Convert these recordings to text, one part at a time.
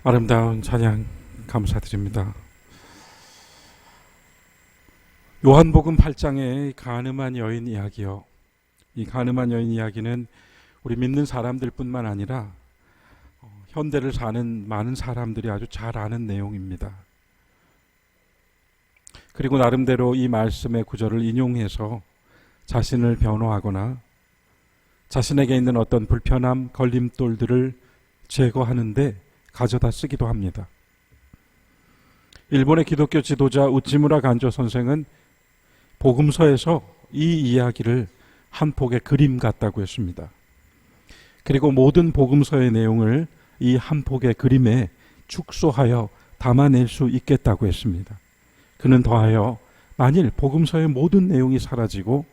아름다운 찬양 감사드립니다. 요한복음 8장의 가늠한 여인 이야기요. 이 가늠한 여인 이야기는 우리 믿는 사람들 뿐만 아니라 현대를 사는 많은 사람들이 아주 잘 아는 내용입니다. 그리고 나름대로 이 말씀의 구절을 인용해서 자신을 변호하거나 자신에게 있는 어떤 불편함, 걸림돌들을 제거하는데 가져다 쓰기도 합니다. 일본의 기독교 지도자 우찌무라 간조 선생은 복음서에서 이 이야기를 한 폭의 그림 같다고 했습니다. 그리고 모든 복음서의 내용을 이 한 폭의 그림에 축소하여 담아낼 수 있겠다고 했습니다. 그는 더하여 만일 복음서의 모든 내용이 사라지고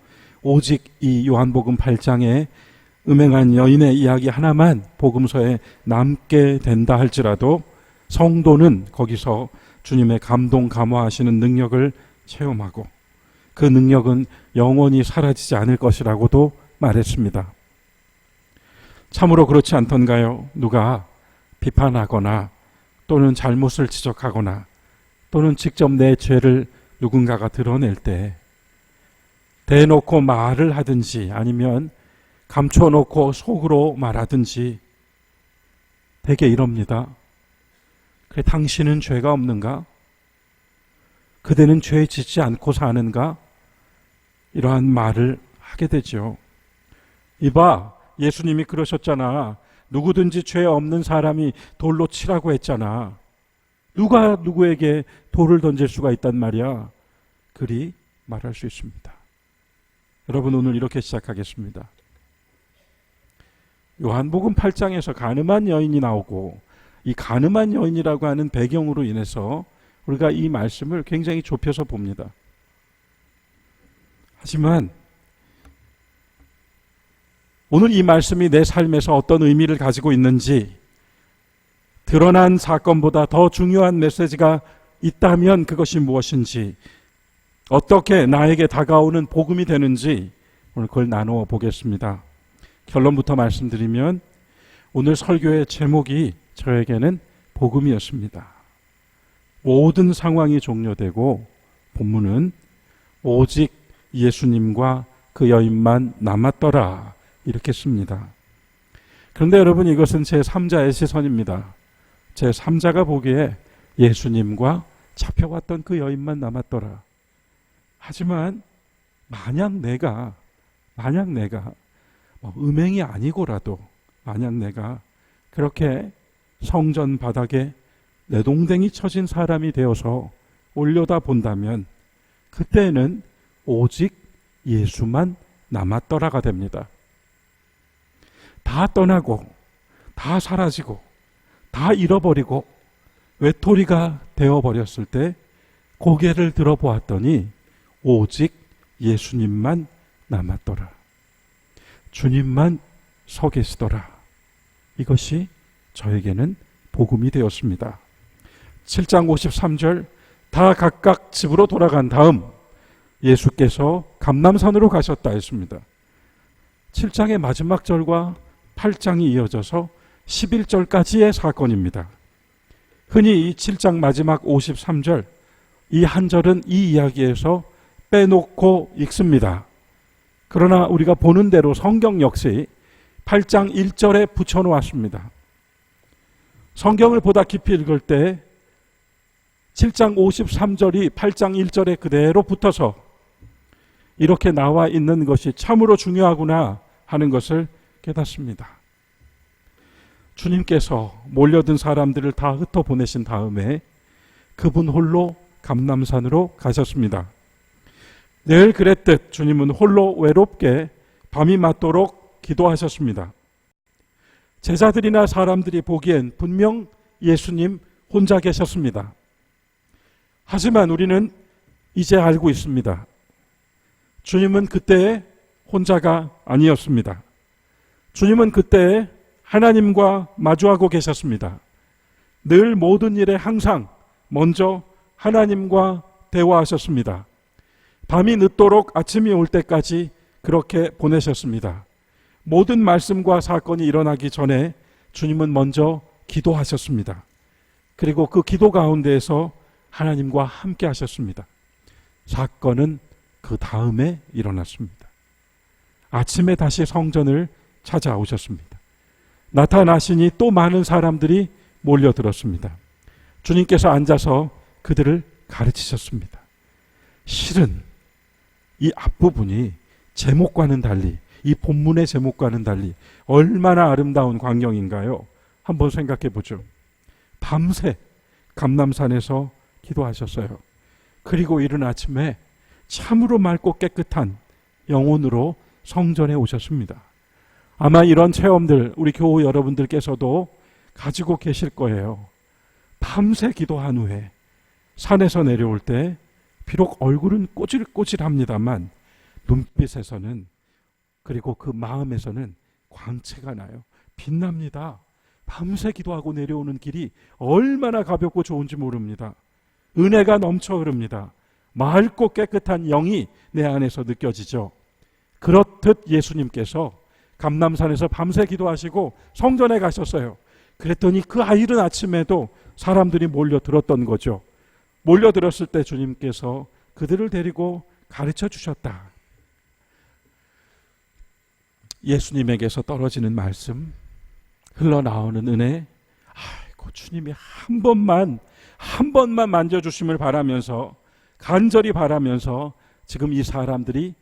오직 이 요한복음 8장에 음행한 여인의 이야기 하나만 복음서에 남게 된다 할지라도 성도는 거기서 주님의 감동 감화하시는 능력을 체험하고 그 능력은 영원히 사라지지 않을 것이라고도 말했습니다. 참으로 그렇지 않던가요? 누가 비판하거나 또는 잘못을 지적하거나 또는 직접 내 죄를 누군가가 드러낼 때 대놓고 말을 하든지 아니면 감춰놓고 속으로 말하든지 대개 이럽니다. 그래, 당신은 죄가 없는가? 그대는 죄 짓지 않고 사는가? 이러한 말을 하게 되죠. 이봐, 예수님이 그러셨잖아. 누구든지 죄 없는 사람이 돌로 치라고 했잖아. 누가 누구에게 돌을 던질 수가 있단 말이야. 그리 말할 수 있습니다. 여러분, 오늘 이렇게 시작하겠습니다. 요한복음 8장에서 가늠한 여인이 나오고 이 가늠한 여인이라고 하는 배경으로 인해서 우리가 이 말씀을 굉장히 좁혀서 봅니다. 하지만 오늘 이 말씀이 내 삶에서 어떤 의미를 가지고 있는지 드러난 사건보다 더 중요한 메시지가 있다면 그것이 무엇인지 어떻게 나에게 다가오는 복음이 되는지 오늘 그걸 나누어 보겠습니다. 결론부터 말씀드리면 오늘 설교의 제목이 저에게는 복음이었습니다. 모든 상황이 종료되고 본문은 오직 예수님과 그 여인만 남았더라 이렇게 씁니다. 그런데 여러분, 이것은 제3자의 시선입니다. 제3자가 보기에 예수님과 잡혀왔던 그 여인만 남았더라. 하지만 만약 내가 음행이 아니고라도 만약 내가 그렇게 성전 바닥에 내동댕이 쳐진 사람이 되어서 올려다 본다면 그때는 오직 예수만 남았더라가 됩니다. 다 떠나고 다 사라지고 다 잃어버리고 외톨이가 되어버렸을 때 고개를 들어보았더니 오직 예수님만 남았더라. 주님만 서 계시더라. 이것이 저에게는 복음이 되었습니다. 7장 53절 다 각각 집으로 돌아간 다음 예수께서 감람산으로 가셨다 했습니다. 7장의 마지막 절과 8장이 이어져서 11절까지의 사건입니다. 흔히 이 7장 마지막 53절 이 한 절은 이 이야기에서 빼놓고 읽습니다. 그러나 우리가 보는 대로 성경 역시 8장 1절에 붙여놓았습니다. 성경을 보다 깊이 읽을 때 7장 53절이 8장 1절에 그대로 붙어서 이렇게 나와 있는 것이 참으로 중요하구나 하는 것을 깨닫습니다. 주님께서 몰려든 사람들을 다 흩어보내신 다음에 그분 홀로 감람산으로 가셨습니다. 늘 그랬듯 주님은 홀로 외롭게 밤이 맞도록 기도하셨습니다. 제자들이나 사람들이 보기엔 분명 예수님 혼자 계셨습니다. 하지만 우리는 이제 알고 있습니다. 주님은 그때 혼자가 아니었습니다. 주님은 그때 하나님과 마주하고 계셨습니다. 늘 모든 일에 항상 먼저 하나님과 대화하셨습니다. 밤이 늦도록 아침이 올 때까지 그렇게 보내셨습니다. 모든 말씀과 사건이 일어나기 전에 주님은 먼저 기도하셨습니다. 그리고 그 기도 가운데에서 하나님과 함께 하셨습니다. 사건은 그 다음에 일어났습니다. 아침에 다시 성전을 찾아오셨습니다. 나타나시니 또 많은 사람들이 몰려들었습니다. 주님께서 앉아서 그들을 가르치셨습니다. 실은 이 앞부분이 제목과는 달리, 이 본문의 제목과는 달리 얼마나 아름다운 광경인가요? 한번 생각해 보죠. 밤새 감람산에서 기도하셨어요. 그리고 이른 아침에 참으로 맑고 깨끗한 영혼으로 성전에 오셨습니다. 아마 이런 체험들 우리 교우 여러분들께서도 가지고 계실 거예요. 밤새 기도한 후에 산에서 내려올 때 비록 얼굴은 꼬질꼬질합니다만 눈빛에서는, 그리고 그 마음에서는 광채가 나요. 빛납니다. 밤새 기도하고 내려오는 길이 얼마나 가볍고 좋은지 모릅니다. 은혜가 넘쳐 흐릅니다. 맑고 깨끗한 영이 내 안에서 느껴지죠. 그렇듯 예수님께서 감람산에서 밤새 기도하시고 성전에 가셨어요. 그랬더니 그 이른 아침에도 사람들이 몰려들었던 거죠. 몰려들었을 때 주님께서 그들을 데리고 가르쳐 주셨다. 예수님에게서 떨어지는 말씀, 흘러나오는 은혜, 아이고 주님이 한 번만 만져주심을 바라면서, 간절히 바라면서 지금 이 사람들이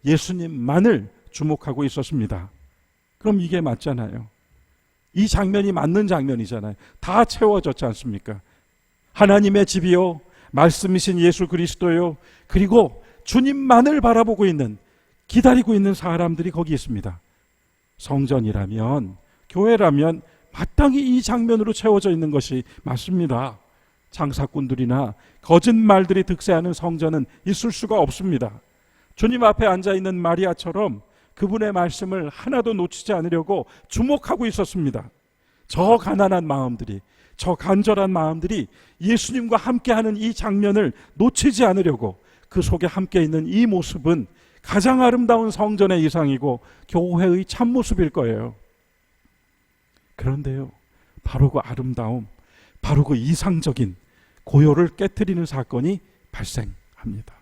예수님만을 주목하고 있었습니다. 그럼 이게 맞잖아요. 이 장면이 맞는 장면이잖아요. 다 채워졌지 않습니까? 하나님의 집이요, 말씀이신 예수 그리스도요, 그리고 주님만을 바라보고 있는, 기다리고 있는 사람들이 거기 있습니다. 성전이라면, 교회라면 마땅히 이 장면으로 채워져 있는 것이 맞습니다. 장사꾼들이나 거짓말들이 득세하는 성전은 있을 수가 없습니다. 주님 앞에 앉아있는 마리아처럼 그분의 말씀을 하나도 놓치지 않으려고 주목하고 있었습니다. 저 가난한 마음들이, 저 간절한 마음들이 예수님과 함께하는 이 장면을 놓치지 않으려고, 그 속에 함께 있는 이 모습은 가장 아름다운 성전의 이상이고 교회의 참모습일 거예요. 그런데요, 바로 그 아름다움, 바로 그 이상적인 고요를 깨트리는 사건이 발생합니다.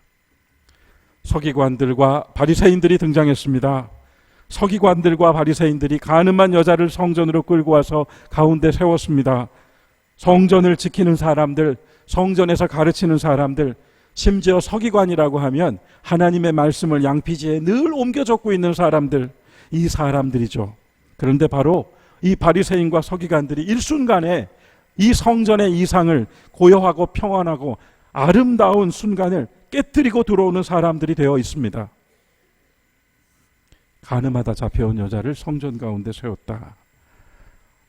서기관들과 바리새인들이 등장했습니다. 서기관들과 바리새인들이 가늠한 여자를 성전으로 끌고 와서 가운데 세웠습니다. 성전을 지키는 사람들, 성전에서 가르치는 사람들, 심지어 서기관이라고 하면 하나님의 말씀을 양피지에 늘 옮겨 적고 있는 사람들, 이 사람들이죠. 그런데 바로 이 바리새인과 서기관들이 일순간에 이 성전의 이상을, 고요하고 평안하고 아름다운 순간을 깨뜨리고 들어오는 사람들이 되어 있습니다. 가늠하다 잡혀온 여자를 성전 가운데 세웠다.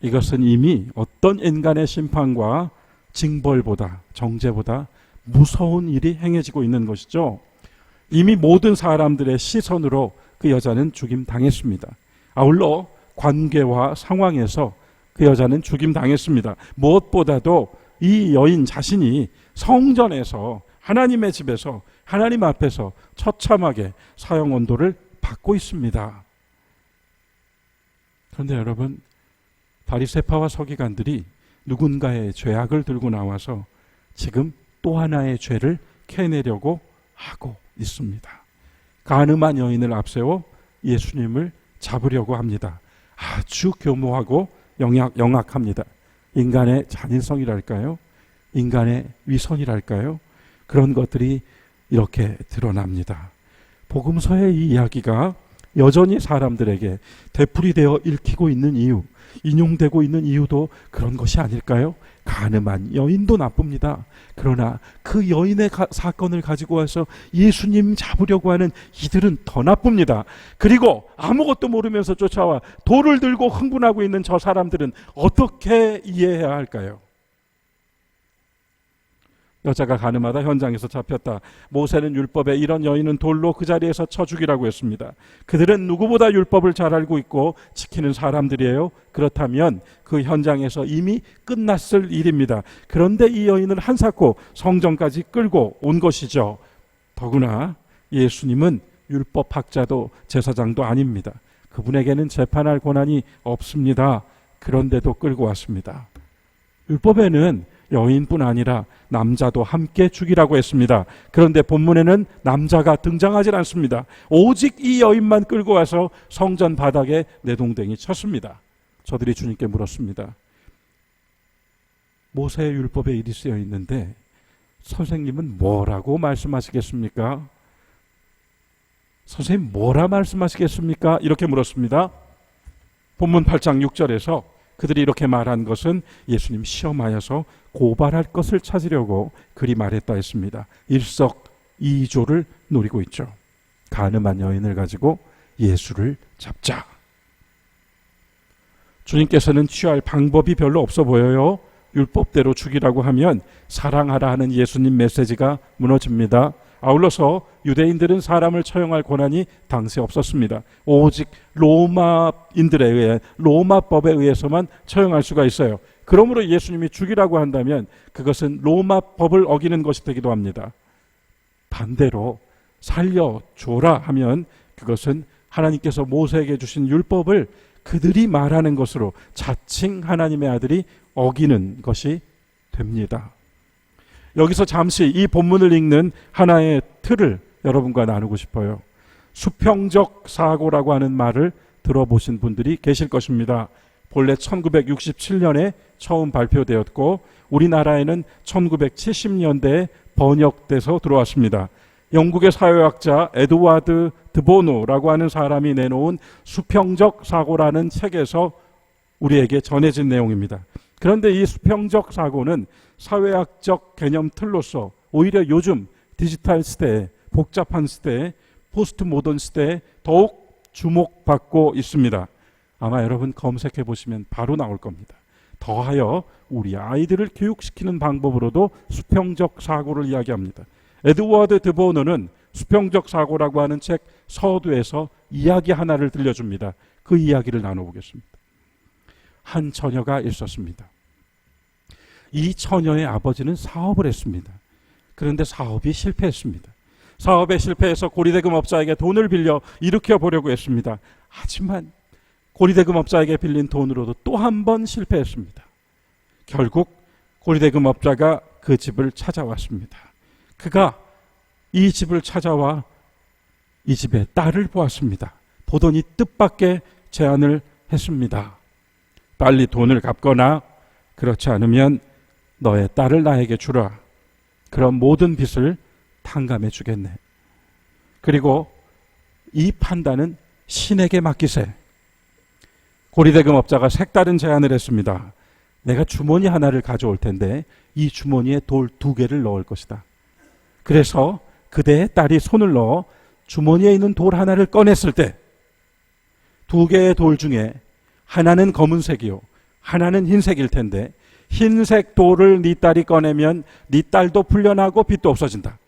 이것은 이미 어떤 인간의 심판과 징벌보다, 정죄보다 무서운 일이 행해지고 있는 것이죠. 이미 모든 사람들의 시선으로 그 여자는 죽임당했습니다. 아울러 관계와 상황에서 그 여자는 죽임당했습니다. 무엇보다도 이 여인 자신이 성전에서, 하나님의 집에서, 하나님 앞에서 처참하게 사형언도를 받고 있습니다. 그런데 여러분, 바리새파와 서기관들이 누군가의 죄악을 들고 나와서 지금 또 하나의 죄를 캐내려고 하고 있습니다. 가늠한 여인을 앞세워 예수님을 잡으려고 합니다. 아주 교모하고 영악합니다. 인간의 잔인성이랄까요? 인간의 위선이랄까요? 그런 것들이 이렇게 드러납니다. 복음서의 이 이야기가 여전히 사람들에게 되풀이되어 읽히고 있는 이유, 인용되고 있는 이유도 그런 것이 아닐까요? 가늠한 여인도 나쁩니다. 그러나 그 여인의 사건을 가지고 와서 예수님 잡으려고 하는 이들은 더 나쁩니다. 그리고 아무것도 모르면서 쫓아와 돌을 들고 흥분하고 있는 저 사람들은 어떻게 이해해야 할까요? 여자가 가늠하다 현장에서 잡혔다. 모세는 율법에 이런 여인은 돌로 그 자리에서 쳐 죽이라고 했습니다. 그들은 누구보다 율법을 잘 알고 있고 지키는 사람들이에요. 그렇다면 그 현장에서 이미 끝났을 일입니다. 그런데 이 여인을 한사코 성전까지 끌고 온 것이죠. 더구나 예수님은 율법학자도 제사장도 아닙니다. 그분에게는 재판할 권한이 없습니다. 그런데도 끌고 왔습니다. 율법에는 여인뿐 아니라 남자도 함께 죽이라고 했습니다. 그런데 본문에는 남자가 등장하지 않습니다. 오직 이 여인만 끌고 와서 성전 바닥에 내동댕이 쳤습니다. 저들이 주님께 물었습니다. 모세의 율법에 일이 쓰여 있는데 선생님은 뭐라고 말씀하시겠습니까? 선생님 뭐라 말씀하시겠습니까? 이렇게 물었습니다. 본문 8장 6절에서 그들이 이렇게 말한 것은 예수님 시험하여서 고발할 것을 찾으려고 그리 말했다 했습니다. 일석이조를 노리고 있죠. 가늠한 여인을 가지고 예수를 잡자. 주님께서는 취할 방법이 별로 없어 보여요. 율법대로 죽이라고 하면 사랑하라 하는 예수님 메시지가 무너집니다. 아울러서 유대인들은 사람을 처형할 권한이 당시 없었습니다. 오직 로마인들에 의해 로마법에 의해서만 처형할 수가 있어요. 그러므로 예수님이 죽이라고 한다면 그것은 로마법을 어기는 것이 되기도 합니다. 반대로 살려줘라 하면 그것은 하나님께서 모세에게 주신 율법을 그들이 말하는 것으로 자칭 하나님의 아들이 어기는 것이 됩니다. 여기서 잠시 이 본문을 읽는 하나의 틀을 여러분과 나누고 싶어요. 수평적 사고라고 하는 말을 들어보신 분들이 계실 것입니다. 본래 1967년에 처음 발표되었고 우리나라에는 1970년대에 번역돼서 들어왔습니다. 영국의 사회학자 에드와드 드보노라고 하는 사람이 내놓은 수평적 사고라는 책에서 우리에게 전해진 내용입니다. 그런데 이 수평적 사고는 사회학적 개념 틀로서 오히려 요즘 디지털 시대에 복잡한 시대에 포스트 모던 시대에 더욱 주목받고 있습니다. 아마 여러분 검색해 보시면 바로 나올 겁니다. 더하여 우리 아이들을 교육시키는 방법으로도 수평적 사고를 이야기합니다. 에드워드 드보노는 수평적 사고라고 하는 책 서두에서 이야기 하나를 들려줍니다. 그 이야기를 나눠보겠습니다. 한 처녀가 있었습니다. 이 처녀의 아버지는 사업을 했습니다. 그런데 사업이 실패했습니다. 사업에 실패해서 고리대금업자에게 돈을 빌려 일으켜 보려고 했습니다. 하지만 고리대금업자에게 빌린 돈으로도 또 한 번 실패했습니다. 결국 고리대금업자가 그 집을 찾아왔습니다. 그가 이 집을 찾아와 이 집의 딸을 보았습니다. 보더니 뜻밖의 제안을 했습니다. 빨리 돈을 갚거나 그렇지 않으면 너의 딸을 나에게 주라. 그럼 모든 빚을 탕감해 주겠네. 그리고 이 판단은 신에게 맡기세. 고리대금업자가 색다른 제안을 했습니다. 내가 주머니 하나를 가져올 텐데 이 주머니에 돌 2개를 넣을 것이다. 그래서 그대의 딸이 손을 넣어 주머니에 있는 돌 하나를 꺼냈을 때 2개의 돌 중에 하나는 검은색이요 하나는 흰색일 텐데 흰색 돌을 네 딸이 꺼내면 네 딸도 풀려나고 빚도 없어진다.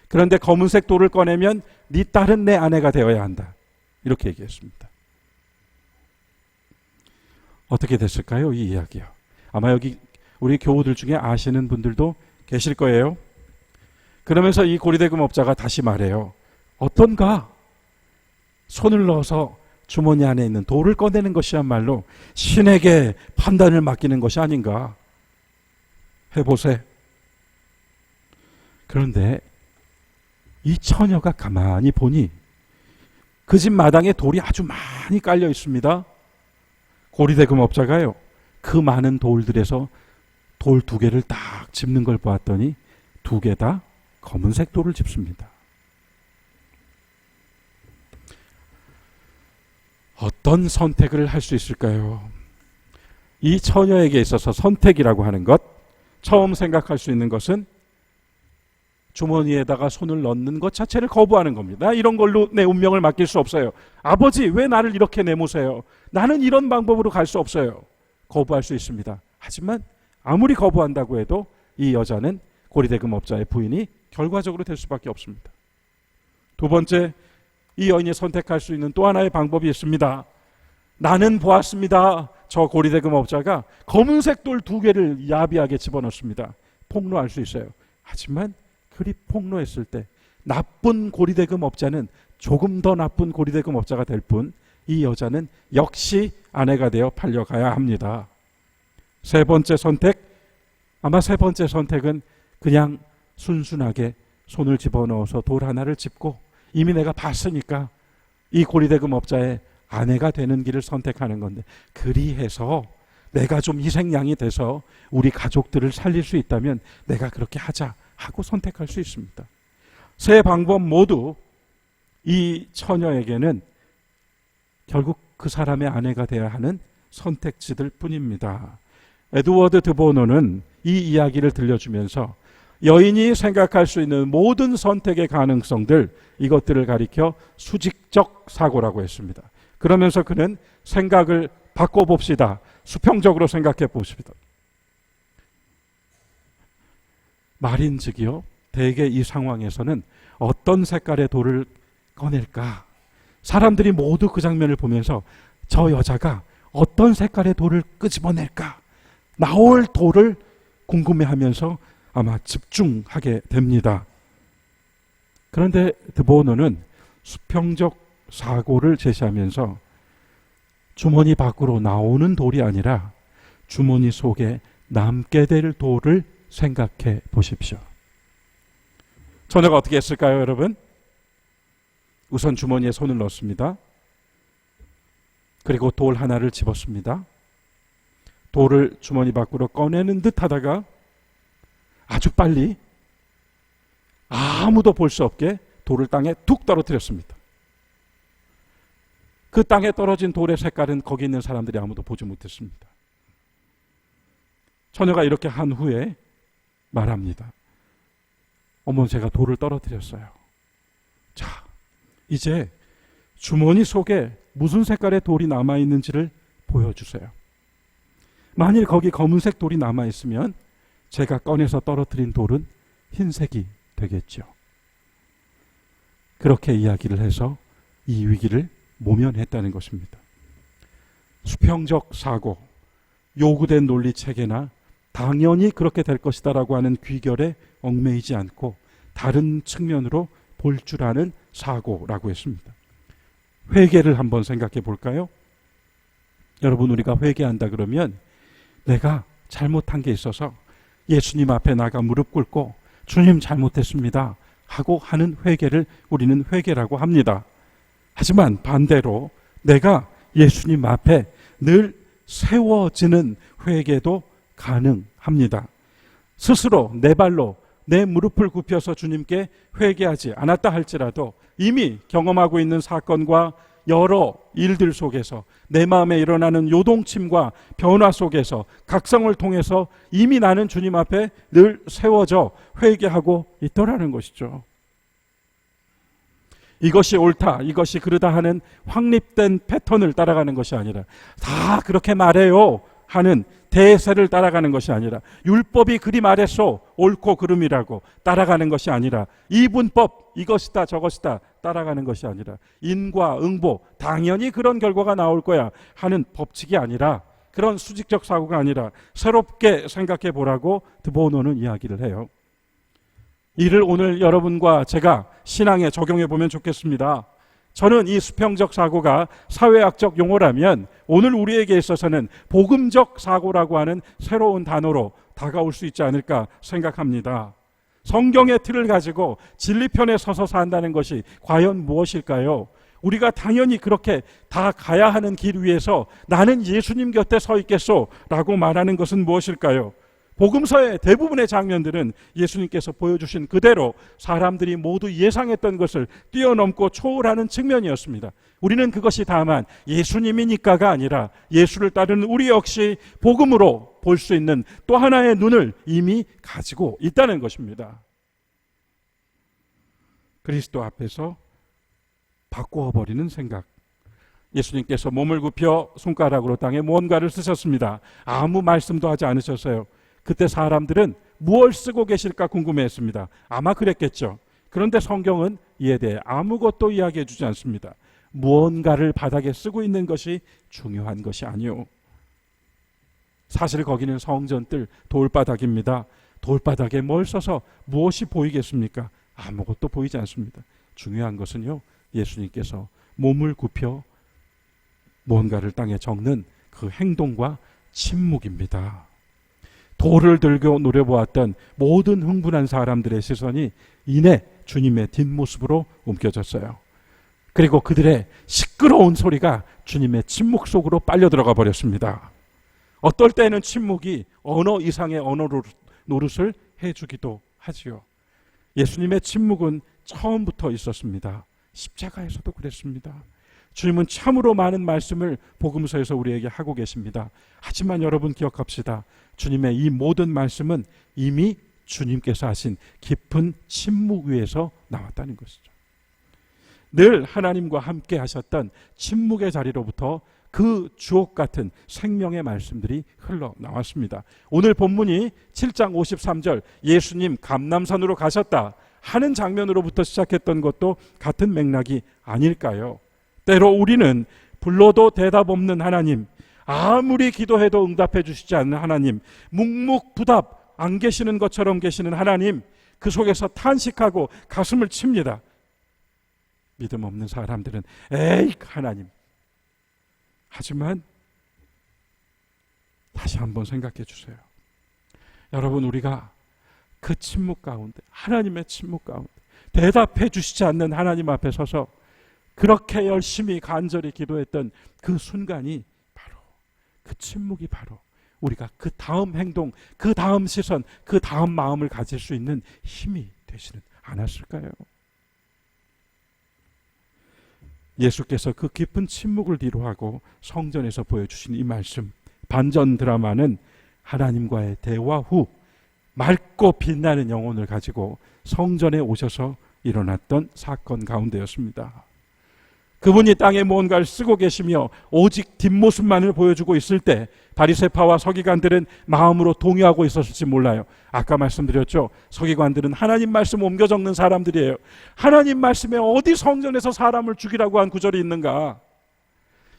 그런데 검은색 돌을 꺼내면 네 딸은 내 아내가 되어야 한다. 이렇게 얘기했습니다. 어떻게 됐을까요? 이 이야기요. 아마 여기 우리 교우들 중에 아시는 분들도 계실 거예요. 그러면서 이 고리대금업자가 다시 말해요. 어떤가? 손을 넣어서 주머니 안에 있는 돌을 꺼내는 것이야말로 신에게 판단을 맡기는 것이 아닌가? 해보세. 그런데 이 처녀가 가만히 보니 그 집 마당에 돌이 아주 많이 깔려 있습니다. 고리대금업자가요, 그 많은 돌들에서 돌 2개를 딱 짚는 걸 보았더니 2개 다 검은색 돌을 짚습니다. 어떤 선택을 할 수 있을까요? 이 처녀에게 있어서 선택이라고 하는 것, 처음 생각할 수 있는 것은 주머니에다가 손을 넣는 것 자체를 거부하는 겁니다. 이런 걸로 내 운명을 맡길 수 없어요. 아버지, 왜 나를 이렇게 내모세요? 나는 이런 방법으로 갈 수 없어요. 거부할 수 있습니다. 하지만 아무리 거부한다고 해도 이 여자는 고리대금업자의 부인이 결과적으로 될 수밖에 없습니다. 두 번째, 이 여인이 선택할 수 있는 또 하나의 방법이 있습니다. 나는 보았습니다. 저 고리대금업자가 검은색 돌 2개를 야비하게 집어넣습니다. 폭로할 수 있어요. 하지만 그리 폭로했을 때 나쁜 고리대금업자는 조금 더 나쁜 고리대금업자가 될 뿐, 이 여자는 역시 아내가 되어 팔려가야 합니다. 세 번째 선택, 아마 세 번째 선택은 그냥 순순하게 손을 집어넣어서 돌 하나를 짚고 이미 내가 봤으니까 이 고리대금업자의 아내가 되는 길을 선택하는 건데, 그리해서 내가 좀 희생양이 돼서 우리 가족들을 살릴 수 있다면 내가 그렇게 하자 하고 선택할 수 있습니다. 세 방법 모두 이 처녀에게는 결국 그 사람의 아내가 되어야 하는 선택지들 뿐입니다. 에드워드 드보노는 이 이야기를 들려주면서 여인이 생각할 수 있는 모든 선택의 가능성들, 이것들을 가리켜 수직적 사고라고 했습니다. 그러면서 그는 생각을 바꿔봅시다. 수평적으로 생각해 봅시다. 말인즉이요, 대개 이 상황에서는 어떤 색깔의 돌을 꺼낼까? 사람들이 모두 그 장면을 보면서 저 여자가 어떤 색깔의 돌을 끄집어낼까? 나올 돌을 궁금해하면서 아마 집중하게 됩니다. 그런데 드보노는 수평적 사고를 제시하면서 주머니 밖으로 나오는 돌이 아니라 주머니 속에 남게 될 돌을 생각해 보십시오. 처녀가 어떻게 했을까요, 여러분? 우선 주머니에 손을 넣습니다. 그리고 돌 하나를 집었습니다. 돌을 주머니 밖으로 꺼내는 듯 하다가 아주 빨리 아무도 볼 수 없게 돌을 땅에 툭 떨어뜨렸습니다. 그 땅에 떨어진 돌의 색깔은 거기 있는 사람들이 아무도 보지 못했습니다. 처녀가 이렇게 한 후에 말합니다. 어머, 제가 돌을 떨어뜨렸어요. 자, 이제 주머니 속에 무슨 색깔의 돌이 남아있는지를 보여주세요. 만일 거기 검은색 돌이 남아있으면 제가 꺼내서 떨어뜨린 돌은 흰색이 되겠죠. 그렇게 이야기를 해서 이 위기를 모면했다는 것입니다. 수평적 사고, 요구된 논리 체계나 당연히 그렇게 될 것이다 라고 하는 귀결에 얽매이지 않고 다른 측면으로 볼 줄 아는 사고라고 했습니다. 회개를 한번 생각해 볼까요? 여러분, 우리가 회개한다 그러면 내가 잘못한 게 있어서 예수님 앞에 나가 무릎 꿇고 주님 잘못했습니다 하고 하는 회개를 우리는 회개라고 합니다. 하지만 반대로 내가 예수님 앞에 늘 세워지는 회개도 가능합니다. 스스로 내 발로 내 무릎을 굽혀서 주님께 회개하지 않았다 할지라도 이미 경험하고 있는 사건과 여러 일들 속에서 내 마음에 일어나는 요동침과 변화 속에서 각성을 통해서 이미 나는 주님 앞에 늘 세워져 회개하고 있더라는 것이죠. 이것이 옳다, 이것이 그르다 하는 확립된 패턴을 따라가는 것이 아니라 다 그렇게 말해요 하는 대세를 따라가는 것이 아니라 율법이 그리 말했소, 옳고 그름이라고 따라가는 것이 아니라 이분법, 이것이다 저것이다 따라가는 것이 아니라 인과 응보, 당연히 그런 결과가 나올 거야 하는 법칙이 아니라, 그런 수직적 사고가 아니라 새롭게 생각해 보라고 드보노는 이야기를 해요. 이를 오늘 여러분과 제가 신앙에 적용해 보면 좋겠습니다. 저는 이 수평적 사고가 사회학적 용어라면 오늘 우리에게 있어서는 복음적 사고라고 하는 새로운 단어로 다가올 수 있지 않을까 생각합니다. 성경의 틀을 가지고 진리편에 서서 산다는 것이 과연 무엇일까요? 우리가 당연히 그렇게 다 가야 하는 길 위에서 나는 예수님 곁에 서 있겠소 라고 말하는 것은 무엇일까요? 복음서의 대부분의 장면들은 예수님께서 보여주신 그대로 사람들이 모두 예상했던 것을 뛰어넘고 초월하는 측면이었습니다. 우리는 그것이 다만 예수님이니까가 아니라 예수를 따르는 우리 역시 복음으로 볼 수 있는 또 하나의 눈을 이미 가지고 있다는 것입니다. 그리스도 앞에서 바꾸어버리는 생각. 예수님께서 몸을 굽혀 손가락으로 땅에 무언가를 쓰셨습니다. 아무 말씀도 하지 않으셨어요. 그때 사람들은 무엇을 쓰고 계실까 궁금해했습니다. 아마 그랬겠죠. 그런데 성경은 이에 대해 아무것도 이야기해 주지 않습니다. 무언가를 바닥에 쓰고 있는 것이 중요한 것이 아니요. 사실 거기는 성전뜰 돌바닥입니다. 돌바닥에 뭘 써서 무엇이 보이겠습니까? 아무것도 보이지 않습니다. 중요한 것은요, 예수님께서 몸을 굽혀 무언가를 땅에 적는 그 행동과 침묵입니다. 돌을 들고 노려보았던 모든 흥분한 사람들의 시선이 이내 주님의 뒷모습으로 옮겨졌어요. 그리고 그들의 시끄러운 소리가 주님의 침묵 속으로 빨려 들어가 버렸습니다. 어떨 때는 침묵이 언어 이상의 언어 노릇을 해주기도 하지요. 예수님의 침묵은 처음부터 있었습니다. 십자가에서도 그랬습니다. 주님은 참으로 많은 말씀을 복음서에서 우리에게 하고 계십니다. 하지만 여러분 기억합시다. 주님의 이 모든 말씀은 이미 주님께서 하신 깊은 침묵 위에서 나왔다는 것이죠. 늘 하나님과 함께 하셨던 침묵의 자리로부터 그 주옥 같은 생명의 말씀들이 흘러나왔습니다. 오늘 본문이 7장 53절 예수님 감람산으로 가셨다 하는 장면으로부터 시작했던 것도 같은 맥락이 아닐까요? 때로 우리는 불러도 대답 없는 하나님, 아무리 기도해도 응답해 주시지 않는 하나님, 묵묵부답 안 계시는 것처럼 계시는 하나님, 그 속에서 탄식하고 가슴을 칩니다. 믿음 없는 사람들은 에이 하나님. 하지만 다시 한번 생각해 주세요. 여러분, 우리가 그 침묵 가운데, 하나님의 침묵 가운데 대답해 주시지 않는 하나님 앞에 서서 그렇게 열심히 간절히 기도했던 그 순간이 바로, 그 침묵이 바로 우리가 그 다음 행동, 그 다음 시선, 그 다음 마음을 가질 수 있는 힘이 되시는 않았을까요? 예수께서 그 깊은 침묵을 뒤로하고 성전에서 보여주신 이 말씀, 반전 드라마는 하나님과의 대화 후 맑고 빛나는 영혼을 가지고 성전에 오셔서 일어났던 사건 가운데였습니다. 그분이 땅에 무언가를 쓰고 계시며 오직 뒷모습만을 보여주고 있을 때 바리새파와 서기관들은 마음으로 동요하고 있었을지 몰라요. 아까 말씀드렸죠. 서기관들은 하나님 말씀 옮겨 적는 사람들이에요. 하나님 말씀에 어디 성전에서 사람을 죽이라고 한 구절이 있는가?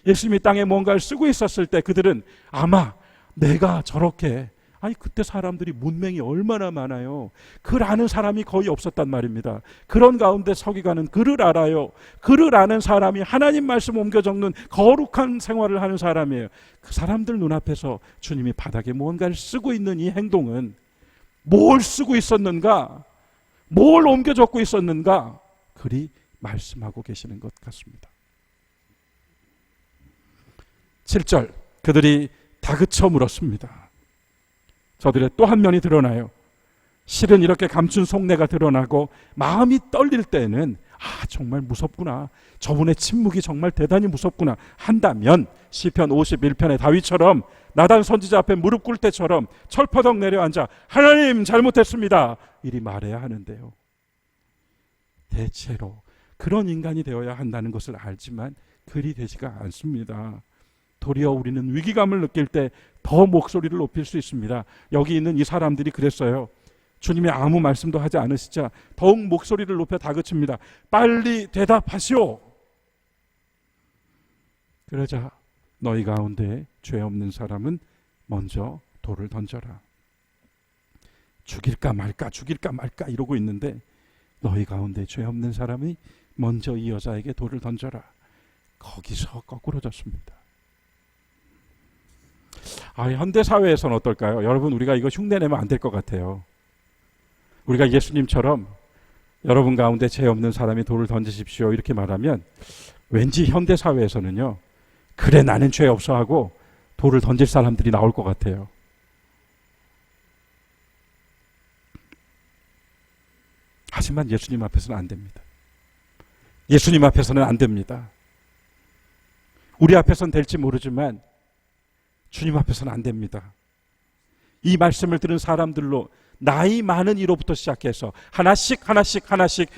예수님이 땅에 뭔가를 쓰고 있었을 때 그들은 아마 내가 저렇게, 아니 그때 사람들이 문맹이 얼마나 많아요. 글 아는 사람이 거의 없었단 말입니다. 그런 가운데 서기관은 글을 알아요. 글을 아는 사람이 하나님 말씀 옮겨 적는 거룩한 생활을 하는 사람이에요. 그 사람들 눈앞에서 주님이 바닥에 무언가를 쓰고 있는 이 행동은 뭘 쓰고 있었는가? 뭘 옮겨 적고 있었는가? 그리 말씀하고 계시는 것 같습니다. 7절, 그들이 다그쳐 물었습니다. 저들의 또 한 면이 드러나요. 실은 이렇게 감춘 속내가 드러나고 마음이 떨릴 때는 정말 무섭구나, 저분의 침묵이 정말 대단히 무섭구나 한다면 시편 51편의 다윗처럼 나단 선지자 앞에 무릎 꿇을 때처럼 철퍼덕 내려앉아 하나님 잘못했습니다 이리 말해야 하는데요. 대체로 그런 인간이 되어야 한다는 것을 알지만 그리 되지가 않습니다. 도리어 우리는 위기감을 느낄 때 더 목소리를 높일 수 있습니다. 여기 있는 이 사람들이 그랬어요. 주님이 아무 말씀도 하지 않으시자 더욱 목소리를 높여 다그칩니다. 빨리 대답하시오. 그러자 너희 가운데 죄 없는 사람은 먼저 돌을 던져라. 죽일까 말까 죽일까 말까 이러고 있는데 너희 가운데 죄 없는 사람이 먼저 이 여자에게 돌을 던져라. 거기서 거꾸로졌습니다. 현대 사회에서는 어떨까요? 여러분, 우리가 이거 흉내내면 안 될 것 같아요. 우리가 예수님처럼 여러분 가운데 죄 없는 사람이 돌을 던지십시오 이렇게 말하면 왠지 현대 사회에서는요, 그래 나는 죄 없어 하고 돌을 던질 사람들이 나올 것 같아요. 하지만 예수님 앞에서는 안 됩니다. 예수님 앞에서는 안 됩니다. 우리 앞에서는 될지 모르지만 주님 앞에서는 안 됩니다. 이 말씀을 들은 사람들로 나이 많은 이로부터 시작해서 하나씩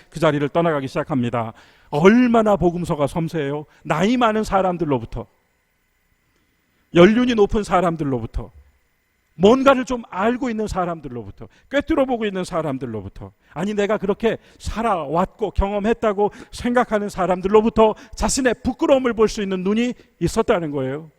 그 자리를 떠나가기 시작합니다. 얼마나 복음서가 섬세해요. 나이 많은 사람들로부터, 연륜이 높은 사람들로부터, 뭔가를 좀 알고 있는 사람들로부터, 꿰뚫어보고 있는 사람들로부터, 아니 내가 그렇게 살아왔고 경험했다고 생각하는 사람들로부터 자신의 부끄러움을 볼 수 있는 눈이 있었다는 거예요.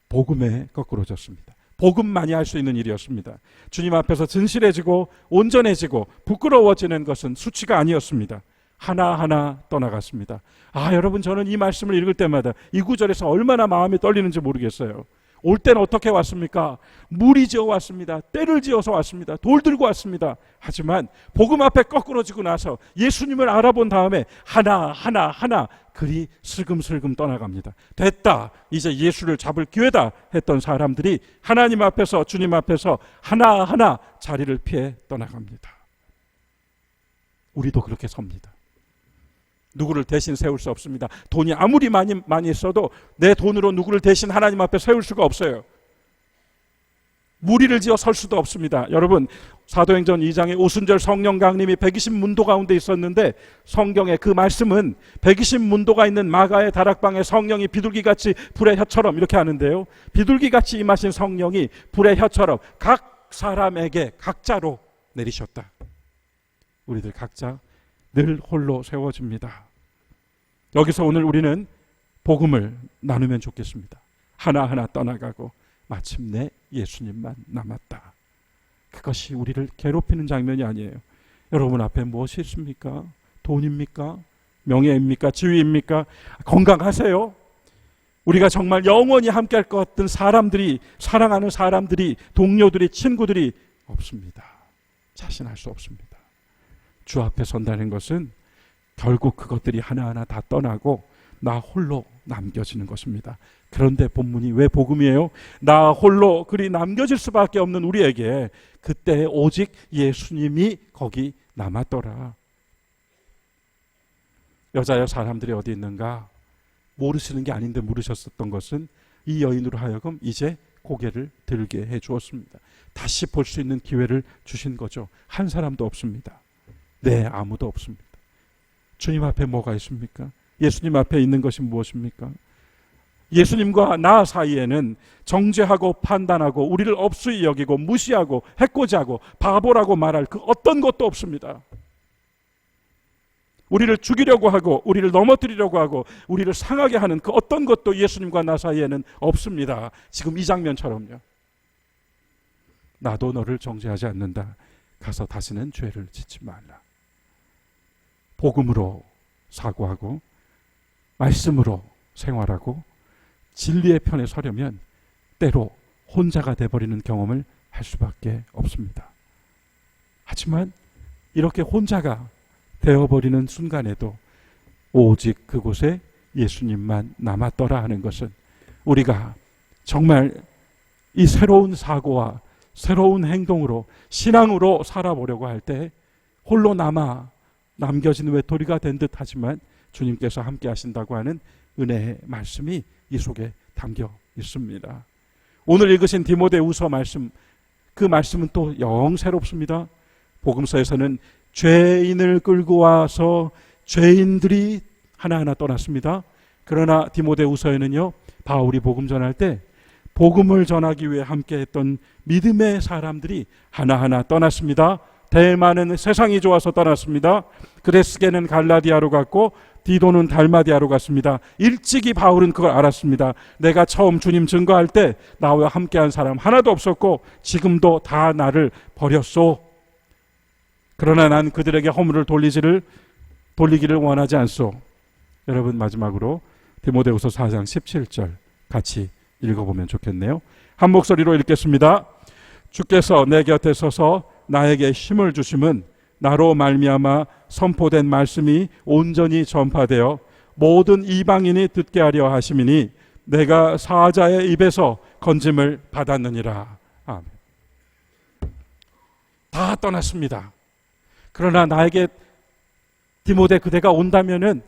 복음에 거꾸로졌습니다. 복음만이 할 수 있는 일이었습니다. 주님 앞에서 진실해지고 온전해지고 부끄러워지는 것은 수치가 아니었습니다. 하나하나 떠나갔습니다. 여러분, 저는 이 말씀을 읽을 때마다 이 구절에서 얼마나 마음이 떨리는지 모르겠어요. 올 때는 어떻게 왔습니까? 무리 지어 왔습니다. 때를 지어서 왔습니다. 돌 들고 왔습니다. 하지만 복음 앞에 거꾸러지고 나서 예수님을 알아본 다음에 하나 그리 슬금슬금 떠나갑니다. 됐다, 이제 예수를 잡을 기회다 했던 사람들이 하나님 앞에서, 주님 앞에서 하나하나 자리를 피해 떠나갑니다. 우리도 그렇게 섭니다. 누구를 대신 세울 수 없습니다. 돈이 아무리 많이 있어도 내 돈으로 누구를 대신 하나님 앞에 세울 수가 없어요. 무리를 지어 설 수도 없습니다. 여러분, 사도행전 2장에 오순절 성령 강림이 120문도 가운데 있었는데, 성경의 그 말씀은 120문도가 있는 마가의 다락방에 성령이 비둘기같이 불의 혀처럼 이렇게 하는데요, 비둘기같이 임하신 성령이 불의 혀처럼 각 사람에게 각자로 내리셨다. 우리들 각자 늘 홀로 세워집니다. 여기서 오늘 우리는 복음을 나누면 좋겠습니다. 하나하나 떠나가고 마침내 예수님만 남았다. 그것이 우리를 괴롭히는 장면이 아니에요. 여러분 앞에 무엇이 있습니까? 돈입니까? 명예입니까? 지위입니까? 건강하세요? 우리가 정말 영원히 함께할 것 같은 사람들이, 사랑하는 사람들이, 동료들이, 친구들이 없습니다. 자신할 수 없습니다. 주 앞에 선다는 것은 결국 그것들이 하나하나 다 떠나고 나 홀로 남겨지는 것입니다. 그런데 본문이 왜 복음이에요? 나 홀로 그리 남겨질 수밖에 없는 우리에게 그때 오직 예수님이 거기 남았더라. 여자여 사람들이 어디 있는가? 모르시는 게 아닌데 물으셨었던 것은 이 여인으로 하여금 이제 고개를 들게 해 주었습니다. 다시 볼 수 있는 기회를 주신 거죠. 한 사람도 없습니다. 네, 아무도 없습니다. 주님 앞에 뭐가 있습니까? 예수님 앞에 있는 것이 무엇입니까? 예수님과 나 사이에는 정죄하고 판단하고 우리를 업수히 여기고 무시하고 해코지하고 바보라고 말할 그 어떤 것도 없습니다. 우리를 죽이려고 하고 우리를 넘어뜨리려고 하고 우리를 상하게 하는 그 어떤 것도 예수님과 나 사이에는 없습니다. 지금 이 장면처럼요. 나도 너를 정죄하지 않는다. 가서 다시는 죄를 짓지 말라. 복음으로 사고하고 말씀으로 생활하고 진리의 편에 서려면 때로 혼자가 돼버리는 경험을 할 수밖에 없습니다. 하지만 이렇게 혼자가 되어버리는 순간에도 오직 그곳에 예수님만 남았더라 하는 것은 우리가 정말 이 새로운 사고와 새로운 행동으로 신앙으로 살아보려고 할 때 홀로 남겨진 외톨이가 된 듯 하지만 주님께서 함께 하신다고 하는 은혜의 말씀이 이 속에 담겨 있습니다. 오늘 읽으신 디모데후서 말씀, 그 말씀은 또 영 새롭습니다. 복음서에서는 죄인을 끌고 와서 죄인들이 하나하나 떠났습니다. 그러나 디모데후서에는요, 바울이 복음 전할 때 복음을 전하기 위해 함께했던 믿음의 사람들이 하나하나 떠났습니다. 대마는 세상이 좋아서 떠났습니다. 그레스게는 갈라디아로 갔고 디도는 달마디아로 갔습니다. 일찍이 바울은 그걸 알았습니다. 내가 처음 주님 증거할 때 나와 함께한 사람 하나도 없었고 지금도 다 나를 버렸소. 그러나 난 그들에게 허물을 돌리기를 원하지 않소. 여러분, 마지막으로 디모데후서 4장 17절 같이 읽어보면 좋겠네요. 한 목소리로 읽겠습니다. 주께서 내 곁에 서서 나에게 힘을 주심은 나로 말미암아 선포된 말씀이 온전히 전파되어 모든 이방인이 듣게 하려 하심이니 내가 사자의 입에서 건짐을 받았느니라. 아멘. 다 떠났습니다. 그러나 나에게 디모데 그대가 온다면은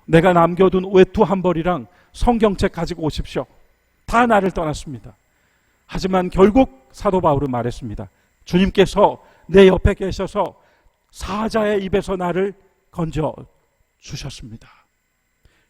내가 남겨둔 외투 한 벌이랑 성경책 가지고 오십시오. 다 나를 떠났습니다. 하지만 결국 사도 바울은 말했습니다. 주님께서 내 옆에 계셔서 사자의 입에서 나를 건져 주셨습니다.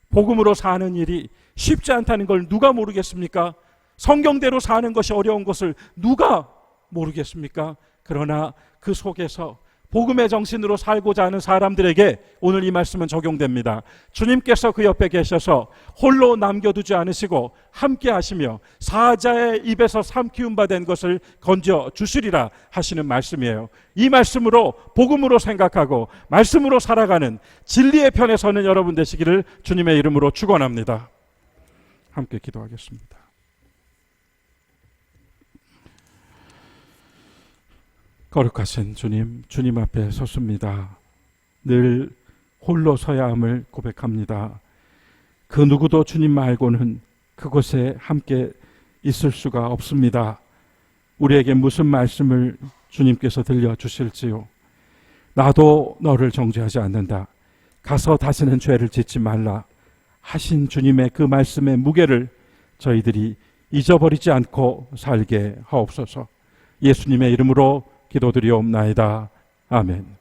복음으로 사는 일이 쉽지 않다는 걸 누가 모르겠습니까? 성경대로 사는 것이 어려운 것을 누가 모르겠습니까? 그러나 그 속에서 복음의 정신으로 살고자 하는 사람들에게 오늘 이 말씀은 적용됩니다. 주님께서 그 옆에 계셔서 홀로 남겨두지 않으시고 함께 하시며 사자의 입에서 삼키움 받은 것을 건져 주시리라 하시는 말씀이에요. 이 말씀으로 복음으로 생각하고 말씀으로 살아가는 진리의 편에 서는 여러분 되시기를 주님의 이름으로 축원합니다. 함께 기도하겠습니다. 거룩하신 주님, 주님 앞에 섰습니다. 늘 홀로 서야 함을 고백합니다. 그 누구도 주님 말고는 그곳에 함께 있을 수가 없습니다. 우리에게 무슨 말씀을 주님께서 들려주실지요. 나도 너를 정죄하지 않는다. 가서 다시는 죄를 짓지 말라 하신 주님의 그 말씀의 무게를 저희들이 잊어버리지 않고 살게 하옵소서. 예수님의 이름으로 기도드리옵나이다. 아멘.